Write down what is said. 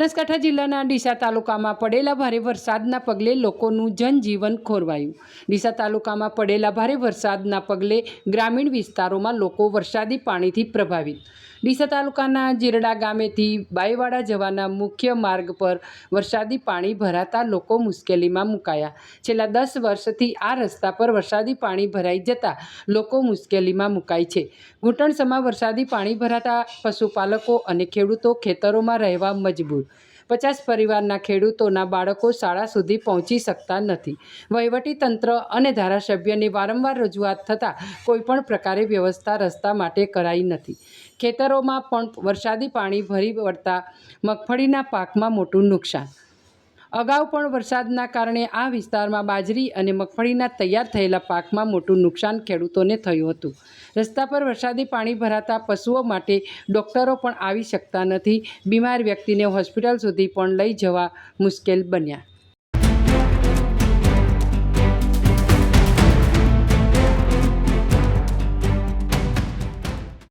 બનાસકાંઠા જિલ્લાના ડીસા તાલુકામાં પડેલા ભારે વરસાદના પગલે લોકોનું જનજીવન ખોરવાયું। ડીસા તાલુકામાં પડેલા ભારે વરસાદના પગલે ગ્રામીણ વિસ્તારોમાં લોકો વરસાદી પાણીથી પ્રભાવિત। ડીસા તાલુકાના જીરડા ગામેથી બાઈવાડા જવાના મુખ્ય માર્ગ પર વરસાદી પાણી ભરાતા લોકો મુશ્કેલીમાં મુકાયા। છેલ્લા 10 વર્ષથી આ રસ્તા પર વરસાદી પાણી ભરાઈ જતા લોકો મુશ્કેલીમાં મુકાય છે। ઘૂંટણસમાં વરસાદી પાણી ભરાતા પશુપાલકો અને ખેડૂતો ખેતરોમાં રહેવા મજબૂર। 50 પરિવારના ખેડૂતોના બાળકો શાળા સુધી પહોંચી શકતા નથી। વહીવટી તંત્ર અને ધારાસભ્યની વારંવાર રજૂઆત થતાં કોઈપણ પ્રકારે વ્યવસ્થા રસ્તા માટે કરાઈ નથી। ખેતરોમાં પણ વરસાદી પાણી ભરી વળતા મગફળીના પાકમાં મોટું નુકસાન। અગાઉ પણ વરસાદના કારણે આ વિસ્તારમાં બાજરી અને મગફળીના તૈયાર થયેલા પાકમાં મોટું નુકસાન ખેડૂતોને થયું હતું। રસ્તા પર વરસાદી પાણી ભરાતા પશુઓ માટે ડોક્ટરો પણ આવી શકતા નથી। બીમાર વ્યક્તિને હોસ્પિટલ સુધી પણ લઈ જવા મુશ્કેલ બન્યા।